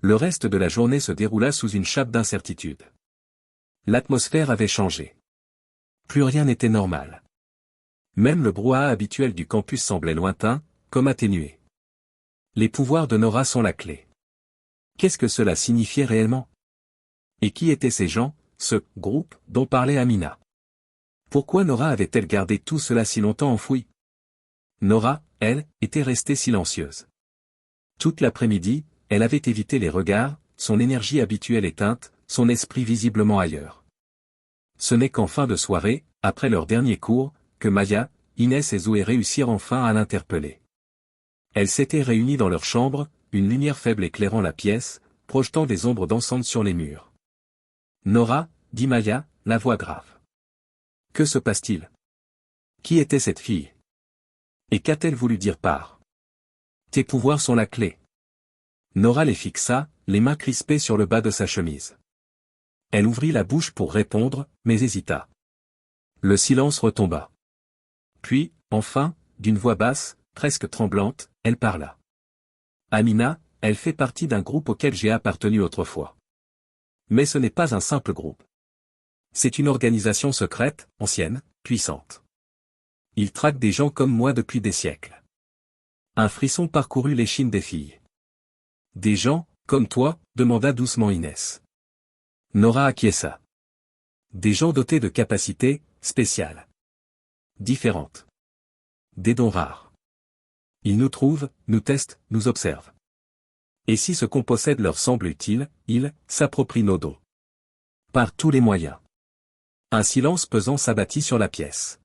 Le reste de la journée se déroula sous une chape d'incertitude. L'atmosphère avait changé. Plus rien n'était normal. Même le brouhaha habituel du campus semblait lointain, comme atténué. Les pouvoirs de Nora sont la clé. Qu'est-ce que cela signifiait réellement? Et qui étaient ces gens, ce « groupe » dont parlait Amina? Pourquoi Nora avait-elle gardé tout cela si longtemps enfoui? Nora, elle, était restée silencieuse. Toute l'après-midi, elle avait évité les regards, son énergie habituelle éteinte, son esprit visiblement ailleurs. Ce n'est qu'en fin de soirée, après leur dernier cours, que Maya, Inès et Zoé réussirent enfin à l'interpeller. Elles s'étaient réunies dans leur chambre, une lumière faible éclairant la pièce, projetant des ombres dansantes sur les murs. « Nora » dit Maya, la voix grave. « Que se passe-t-il? Qui était cette fille? Et qu'a-t-elle voulu dire par? Tes pouvoirs sont la clé. » Nora les fixa, les mains crispées sur le bas de sa chemise. Elle ouvrit la bouche pour répondre, mais hésita. Le silence retomba. Puis, enfin, d'une voix basse, presque tremblante, elle parla. « Amina, elle fait partie d'un groupe auquel j'ai appartenu autrefois. Mais ce n'est pas un simple groupe. C'est une organisation secrète, ancienne, puissante. Ils traquent des gens comme moi depuis des siècles. » Un frisson parcourut l'échine des filles. « Des gens, comme toi ?» demanda doucement Inès. Nora acquiesça. « Des gens dotés de capacités spéciales. Différentes. Des dons rares. Ils nous trouvent, nous testent, nous observent. Et si ce qu'on possède leur semble utile, ils s'approprient nos dons. Par tous les moyens. » Un silence pesant s'abattit sur la pièce.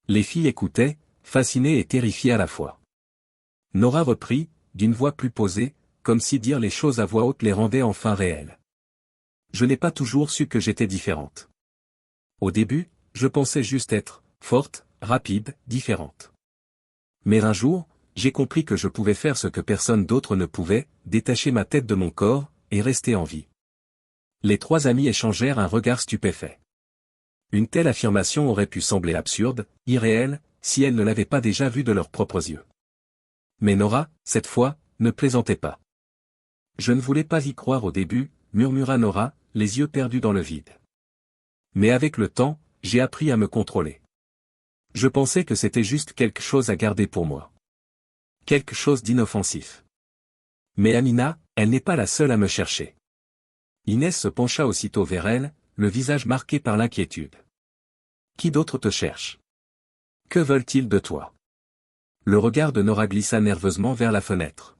Les filles écoutaient, fascinées et terrifiées à la fois. Nora reprit, d'une voix plus posée, comme si dire les choses à voix haute les rendait enfin réelles. « Je n'ai pas toujours su que j'étais différente. Au début, je pensais juste être forte, rapide, différente. Mais un jour, j'ai compris que je pouvais faire ce que personne d'autre ne pouvait, détacher ma tête de mon corps, et rester en vie. » Les trois amies échangèrent un regard stupéfait. Une telle affirmation aurait pu sembler absurde, irréelle, si elles ne l'avaient pas déjà vue de leurs propres yeux. Mais Nora, cette fois, ne plaisantait pas. « Je ne voulais pas y croire au début, » murmura Nora, les yeux perdus dans le vide. « Mais avec le temps, j'ai appris à me contrôler. Je pensais que c'était juste quelque chose à garder pour moi. Quelque chose d'inoffensif. Mais Amina, elle n'est pas la seule à me chercher. » Inès se pencha aussitôt vers elle, le visage marqué par l'inquiétude. « Qui d'autre te cherche? Que veulent-ils de toi? » Le regard de Nora glissa nerveusement vers la fenêtre.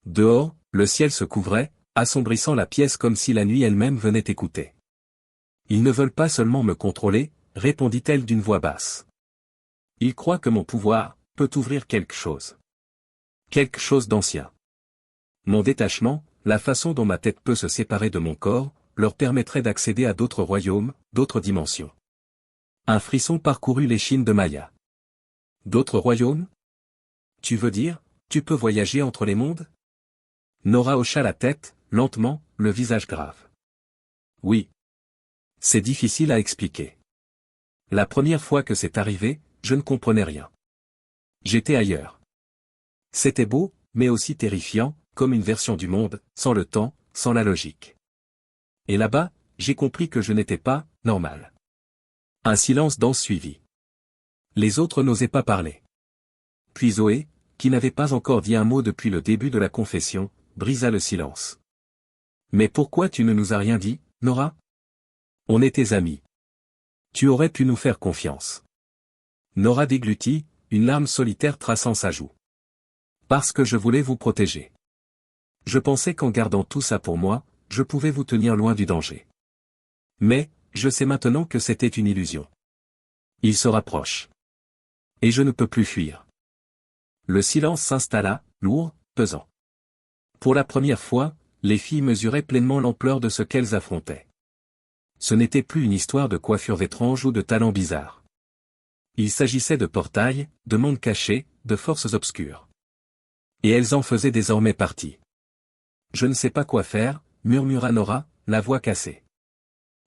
Dehors, le ciel se couvrait, assombrissant la pièce comme si la nuit elle-même venait écouter. « Ils ne veulent pas seulement me contrôler, » répondit-elle d'une voix basse. « Ils croient que mon pouvoir peut ouvrir quelque chose. Quelque chose d'ancien. Mon détachement, la façon dont ma tête peut se séparer de mon corps, leur permettrait d'accéder à d'autres royaumes, d'autres dimensions. » Un frisson parcourut l'échine de Maya. « D'autres royaumes? Tu veux dire, tu peux voyager entre les mondes? » Nora hocha la tête, lentement, le visage grave. « Oui. C'est difficile à expliquer. La première fois que c'est arrivé, je ne comprenais rien. J'étais ailleurs. C'était beau, mais aussi terrifiant, comme une version du monde, sans le temps, sans la logique. Et là-bas, j'ai compris que je n'étais pas normal. » Un silence dense suivit. Les autres n'osaient pas parler. Puis Zoé, qui n'avait pas encore dit un mot depuis le début de la confession, brisa le silence. « Mais pourquoi tu ne nous as rien dit, Nora? On était amis. Tu aurais pu nous faire confiance. » Nora déglutit, une larme solitaire traçant sa joue. « Parce que je voulais vous protéger. Je pensais qu'en gardant tout ça pour moi, je pouvais vous tenir loin du danger. Mais, je sais maintenant que c'était une illusion. Il se rapproche. Et je ne peux plus fuir. » Le silence s'installa, lourd, pesant. Pour la première fois, les filles mesuraient pleinement l'ampleur de ce qu'elles affrontaient. Ce n'était plus une histoire de coiffure étrange ou de talents bizarres. Il s'agissait de portails, de mondes cachés, de forces obscures. Et elles en faisaient désormais partie. « Je ne sais pas quoi faire », murmura Nora, la voix cassée.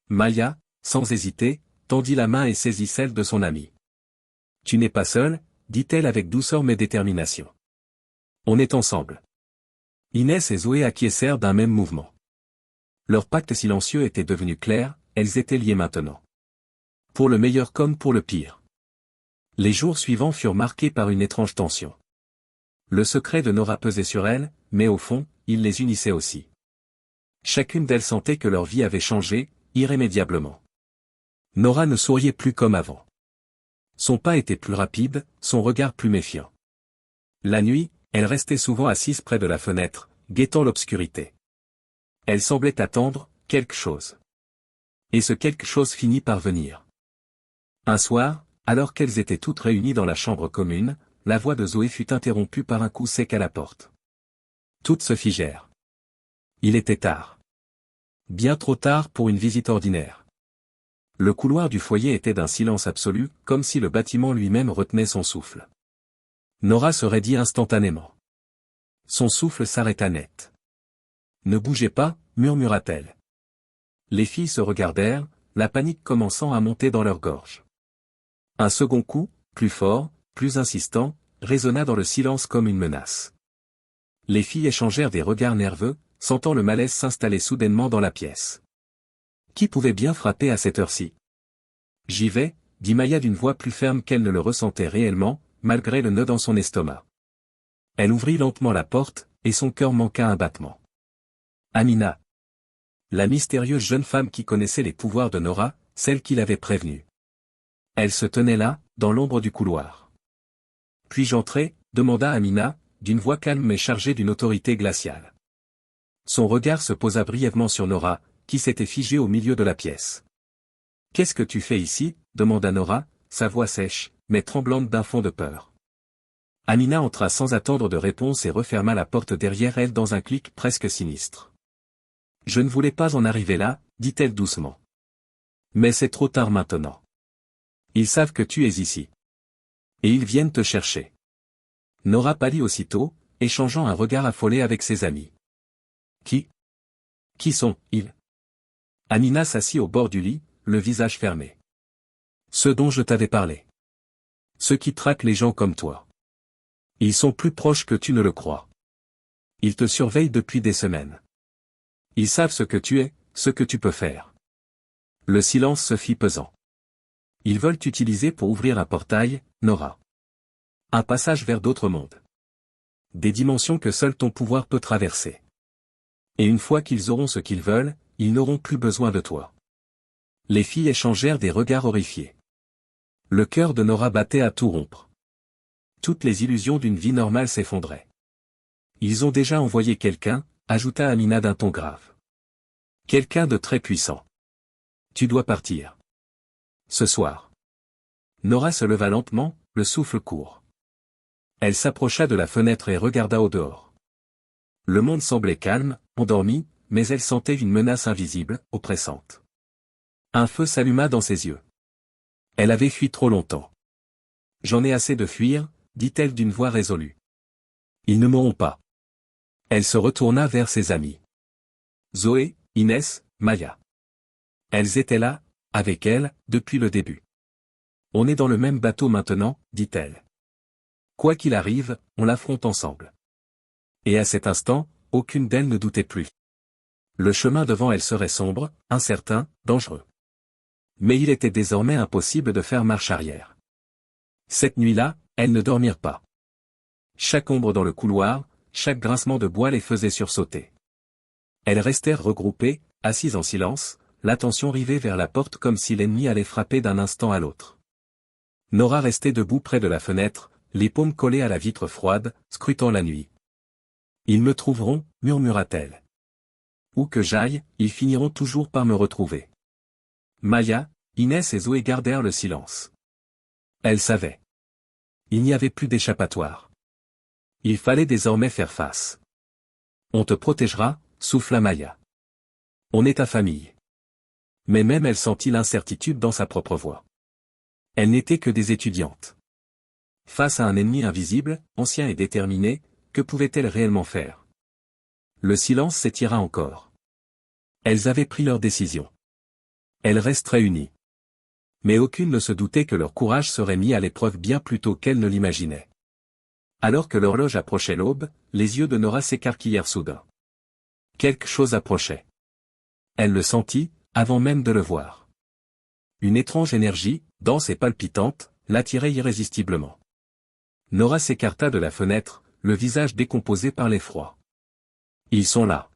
Maya, sans hésiter, tendit la main et saisit celle de son amie. « Tu n'es pas seule », dit-elle avec douceur mais détermination. « On est ensemble. Inès et Zoé acquiescèrent d'un même mouvement. Leur pacte silencieux était devenu clair, elles étaient liées maintenant. Pour le meilleur comme pour le pire. Les jours suivants furent marqués par une étrange tension. Le secret de Nora pesait sur elles, mais au fond, il les unissait aussi. Chacune d'elles sentait que leur vie avait changé, irrémédiablement. Nora ne souriait plus comme avant. Son pas était plus rapide, son regard plus méfiant. La nuit, elle restait souvent assise près de la fenêtre, guettant l'obscurité. Elle semblait attendre quelque chose. Et ce quelque chose finit par venir. Un soir, alors qu'elles étaient toutes réunies dans la chambre commune, la voix de Zoé fut interrompue par un coup sec à la porte. Toutes se figèrent. Il était tard. Bien trop tard pour une visite ordinaire. Le couloir du foyer était d'un silence absolu, comme si le bâtiment lui-même retenait son souffle. Nora se raidit instantanément. Son souffle s'arrêta net. « Ne bougez pas », murmura-t-elle. Les filles se regardèrent, la panique commençant à monter dans leur gorge. Un second coup, plus fort, plus insistant, résonna dans le silence comme une menace. Les filles échangèrent des regards nerveux, sentant le malaise s'installer soudainement dans la pièce. Qui pouvait bien frapper à cette heure-ci? J'y vais, dit Maya d'une voix plus ferme qu'elle ne le ressentait réellement, malgré le nœud dans son estomac. Elle ouvrit lentement la porte, et son cœur manqua un battement. Amina. La mystérieuse jeune femme qui connaissait les pouvoirs de Nora, celle qui l'avait prévenue. Elle se tenait là, dans l'ombre du couloir. Puis-je entrer, demanda Amina, d'une voix calme mais chargée d'une autorité glaciale. Son regard se posa brièvement sur Nora, qui s'était figée au milieu de la pièce. « Qu'est-ce que tu fais ici ?» demanda Nora, sa voix sèche, mais tremblante d'un fond de peur. Amina entra sans attendre de réponse et referma la porte derrière elle dans un clic presque sinistre. « Je ne voulais pas en arriver là, dit-elle doucement. Mais c'est trop tard maintenant. Ils savent que tu es ici. Et ils viennent te chercher. » Nora pâlit aussitôt, échangeant un regard affolé avec ses amis. « Qui sont-ils » Amina s'assit au bord du lit, le visage fermé. « Ceux dont je t'avais parlé. Ceux qui traquent les gens comme toi. Ils sont plus proches que tu ne le crois. Ils te surveillent depuis des semaines. Ils savent ce que tu es, ce que tu peux faire. » Le silence se fit pesant. « Ils veulent t'utiliser pour ouvrir un portail, Nora. Un passage vers d'autres mondes. Des dimensions que seul ton pouvoir peut traverser. Et une fois qu'ils auront ce qu'ils veulent, ils n'auront plus besoin de toi. » Les filles échangèrent des regards horrifiés. Le cœur de Nora battait à tout rompre. Toutes les illusions d'une vie normale s'effondraient. « Ils ont déjà envoyé quelqu'un, » ajouta Amina d'un ton grave. « Quelqu'un de très puissant. Tu dois partir. Ce soir. » Nora se leva lentement, le souffle court. Elle s'approcha de la fenêtre et regarda au dehors. Le monde semblait calme, endormi, mais elle sentait une menace invisible, oppressante. Un feu s'alluma dans ses yeux. Elle avait fui trop longtemps. « J'en ai assez de fuir, » dit-elle d'une voix résolue. « Ils ne m'auront pas. » Elle se retourna vers ses amis. Zoé, Inès, Maya. Elles étaient là, avec elle, depuis le début. « On est dans le même bateau maintenant, » dit-elle. « Quoi qu'il arrive, on l'affronte ensemble. » Et à cet instant, aucune d'elles ne doutait plus. Le chemin devant elle serait sombre, incertain, dangereux. Mais il était désormais impossible de faire marche arrière. Cette nuit-là, elles ne dormirent pas. Chaque ombre dans le couloir, chaque grincement de bois les faisait sursauter. Elles restèrent regroupées, assises en silence, l'attention rivée vers la porte comme si l'ennemi allait frapper d'un instant à l'autre. Nora restait debout près de la fenêtre, les paumes collées à la vitre froide, scrutant la nuit. « Ils me trouveront, » murmura-t-elle. « Où que j'aille, ils finiront toujours par me retrouver. » Maya, Inès et Zoé gardèrent le silence. Elles savaient. Il n'y avait plus d'échappatoire. Il fallait désormais faire face. « On te protégera », souffla Maya. « On est ta famille. » Mais même elle sentit l'incertitude dans sa propre voix. Elles n'étaient que des étudiantes. Face à un ennemi invisible, ancien et déterminé, que pouvaient-elles réellement faire? Le silence s'étira encore. Elles avaient pris leur décision. Elles resteraient unies. Mais aucune ne se doutait que leur courage serait mis à l'épreuve bien plus tôt qu'elles ne l'imaginaient. Alors que l'horloge approchait l'aube, les yeux de Nora s'écarquillèrent soudain. Quelque chose approchait. Elle le sentit, avant même de le voir. Une étrange énergie, dense et palpitante, l'attirait irrésistiblement. Nora s'écarta de la fenêtre, le visage décomposé par l'effroi. Ils sont là.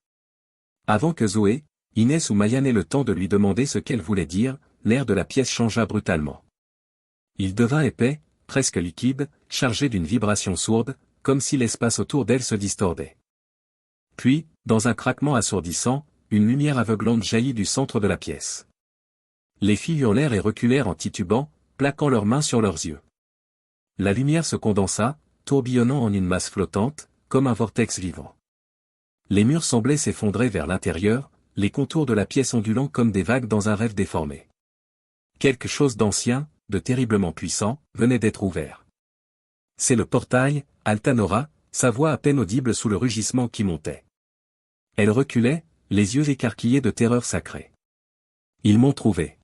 Avant que Zoé, Inès ou Maya n'aient le temps de lui demander ce qu'elle voulait dire, l'air de la pièce changea brutalement. Il devint épais, presque liquide, chargé d'une vibration sourde, comme si l'espace autour d'elle se distordait. Puis, dans un craquement assourdissant, une lumière aveuglante jaillit du centre de la pièce. Les filles hurlèrent et reculèrent en titubant, plaquant leurs mains sur leurs yeux. La lumière se condensa, tourbillonnant en une masse flottante, comme un vortex vivant. Les murs semblaient s'effondrer vers l'intérieur, les contours de la pièce ondulant comme des vagues dans un rêve déformé. Quelque chose d'ancien, de terriblement puissant, venait d'être ouvert. C'est le portail, halta Nora, sa voix à peine audible sous le rugissement qui montait. Elle reculait, les yeux écarquillés de terreur sacrée. Ils m'ont trouvé.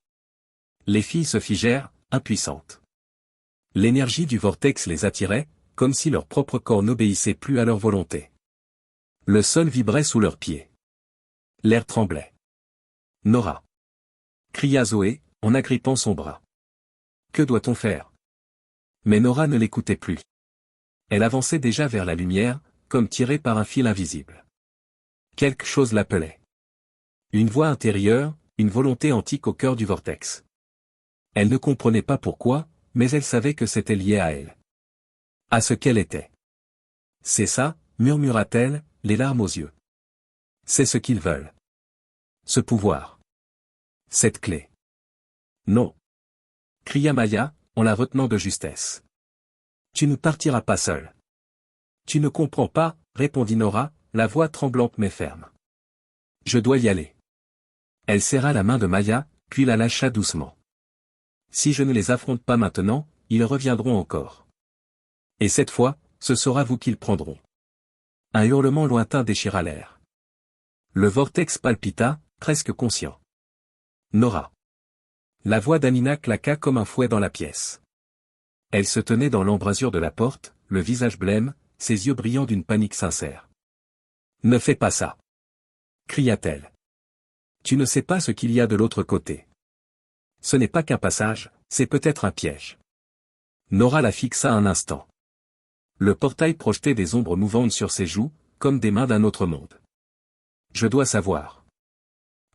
Les filles se figèrent, impuissantes. L'énergie du vortex les attirait, comme si leur propre corps n'obéissait plus à leur volonté. Le sol vibrait sous leurs pieds. L'air tremblait. Nora! Cria Zoé, en agrippant son bras. Que doit-on faire? Mais Nora ne l'écoutait plus. Elle avançait déjà vers la lumière, comme tirée par un fil invisible. Quelque chose l'appelait. Une voix intérieure, une volonté antique au cœur du vortex. Elle ne comprenait pas pourquoi, mais elle savait que c'était lié à elle. À ce qu'elle était. C'est ça, murmura-t-elle, les larmes aux yeux. C'est ce qu'ils veulent. Ce pouvoir. Cette clé. Non. Cria Maya, en la retenant de justesse. Tu ne partiras pas seule. Tu ne comprends pas, répondit Nora, la voix tremblante mais ferme. Je dois y aller. Elle serra la main de Maya, puis la lâcha doucement. Si je ne les affronte pas maintenant, ils reviendront encore. Et cette fois, ce sera vous qu'ils prendront. Un hurlement lointain déchira l'air. Le vortex palpita, presque conscient. Nora. La voix d'Anina claqua comme un fouet dans la pièce. Elle se tenait dans l'embrasure de la porte, le visage blême, ses yeux brillants d'une panique sincère. Ne fais pas ça. Cria-t-elle. Tu ne sais pas ce qu'il y a de l'autre côté. Ce n'est pas qu'un passage, c'est peut-être un piège. Nora la fixa un instant. Le portail projetait des ombres mouvantes sur ses joues, comme des mains d'un autre monde. Je dois savoir.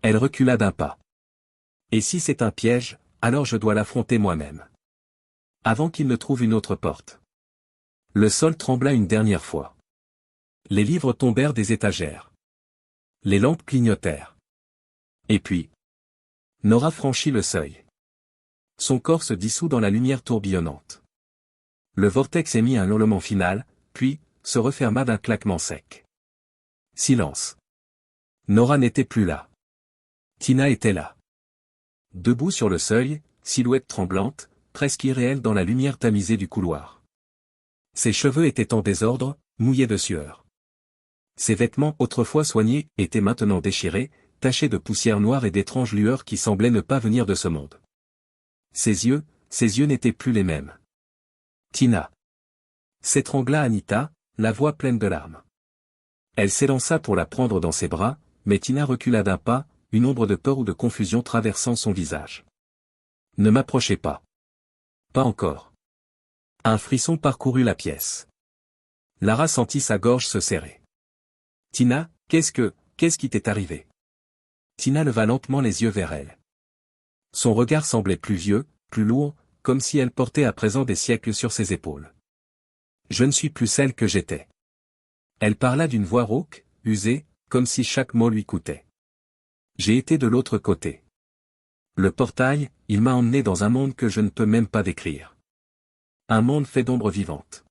Elle recula d'un pas. Et si c'est un piège, alors je dois l'affronter moi-même. Avant qu'il ne trouve une autre porte. Le sol trembla une dernière fois. Les livres tombèrent des étagères. Les lampes clignotèrent. Et puis, Nora franchit le seuil. Son corps se dissout dans la lumière tourbillonnante. Le vortex émit un hurlement final, puis, se referma d'un claquement sec. Silence. Nora n'était plus là. Tina était là. Debout sur le seuil, silhouette tremblante, presque irréelle dans la lumière tamisée du couloir. Ses cheveux étaient en désordre, mouillés de sueur. Ses vêtements autrefois soignés étaient maintenant déchirés, tachés de poussière noire et d'étranges lueurs qui semblaient ne pas venir de ce monde. Ses yeux n'étaient plus les mêmes. Tina. S'étrangla Anita, la voix pleine de larmes. Elle s'élança pour la prendre dans ses bras, mais Tina recula d'un pas, une ombre de peur ou de confusion traversant son visage. Ne m'approchez pas. Pas encore. Un frisson parcourut la pièce. Lara sentit sa gorge se serrer. Tina, qu'est-ce qui t'est arrivé? Tina leva lentement les yeux vers elle. Son regard semblait plus vieux, plus lourd, comme si elle portait à présent des siècles sur ses épaules. Je ne suis plus celle que j'étais. Elle parla d'une voix rauque, usée, comme si chaque mot lui coûtait. J'ai été de l'autre côté. Le portail, il m'a emmené dans un monde que je ne peux même pas décrire. Un monde fait d'ombres vivantes.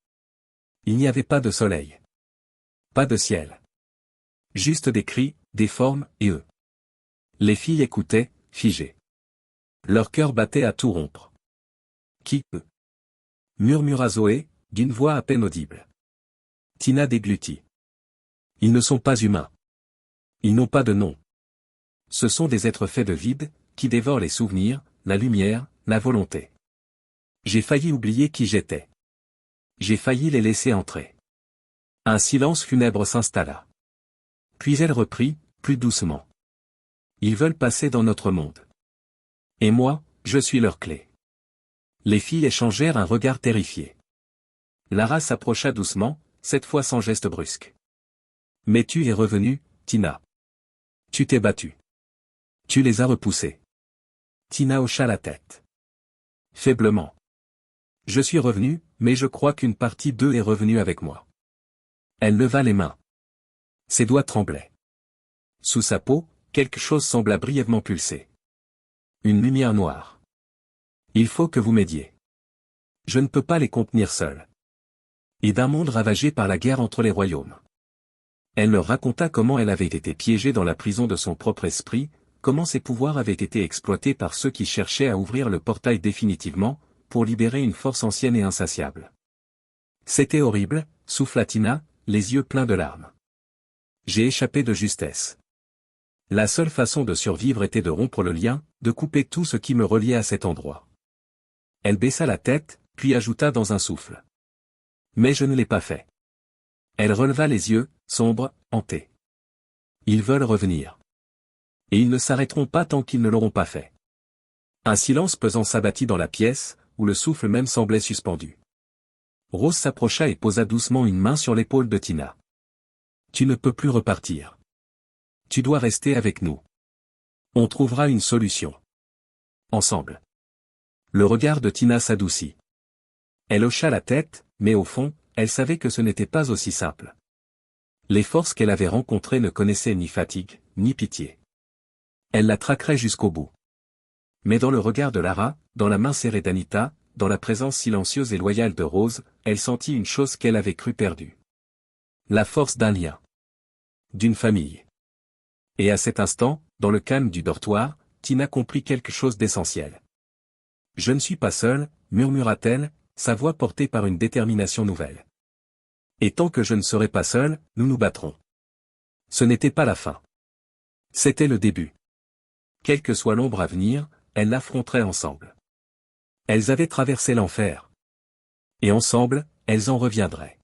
Il n'y avait pas de soleil. Pas de ciel. Juste des cris, des formes, et eux. Les filles écoutaient, figées. Leur cœur battait à tout rompre. Qui, eux? Murmura Zoé, d'une voix à peine audible. Tina déglutit. Ils ne sont pas humains. Ils n'ont pas de nom. Ce sont des êtres faits de vide, qui dévorent les souvenirs, la lumière, la volonté. J'ai failli oublier qui j'étais. J'ai failli les laisser entrer. Un silence funèbre s'installa. Puis elle reprit, plus doucement. Ils veulent passer dans notre monde. Et moi, je suis leur clé. Les filles échangèrent un regard terrifié. Lara s'approcha doucement, cette fois sans geste brusque. Mais tu es revenue, Tina. Tu t'es battue. Tu les as repoussés. Tina hocha la tête. Faiblement. Je suis revenue, mais je crois qu'une partie d'eux est revenue avec moi. Elle leva les mains. Ses doigts tremblaient. Sous sa peau, quelque chose sembla brièvement pulser. Une lumière noire. Il faut que vous m'aidiez. Je ne peux pas les contenir seul. Et d'un monde ravagé par la guerre entre les royaumes. Elle leur raconta comment elle avait été piégée dans la prison de son propre esprit, comment ses pouvoirs avaient été exploités par ceux qui cherchaient à ouvrir le portail définitivement, pour libérer une force ancienne et insatiable. C'était horrible, souffla Tina, les yeux pleins de larmes. J'ai échappé de justesse. La seule façon de survivre était de rompre le lien, de couper tout ce qui me reliait à cet endroit. Elle baissa la tête, puis ajouta dans un souffle. Mais je ne l'ai pas fait. Elle releva les yeux, sombres, hantés. Ils veulent revenir. Et ils ne s'arrêteront pas tant qu'ils ne l'auront pas fait. Un silence pesant s'abattit dans la pièce, où le souffle même semblait suspendu. Rose s'approcha et posa doucement une main sur l'épaule de Tina. Tu ne peux plus repartir. Tu dois rester avec nous. On trouvera une solution. Ensemble. Le regard de Tina s'adoucit. Elle hocha la tête, mais au fond, elle savait que ce n'était pas aussi simple. Les forces qu'elle avait rencontrées ne connaissaient ni fatigue, ni pitié. Elle la traquerait jusqu'au bout. Mais dans le regard de Lara, dans la main serrée d'Anita, dans la présence silencieuse et loyale de Rose, elle sentit une chose qu'elle avait cru perdue. La force d'un lien. D'une famille. Et à cet instant, dans le calme du dortoir, Tina comprit quelque chose d'essentiel. Je ne suis pas seule, murmura-t-elle, sa voix portée par une détermination nouvelle. Et tant que je ne serai pas seule, nous nous battrons. Ce n'était pas la fin. C'était le début. Quelle que soit l'ombre à venir, elles l'affronteraient ensemble. Elles avaient traversé l'enfer. Et ensemble, elles en reviendraient.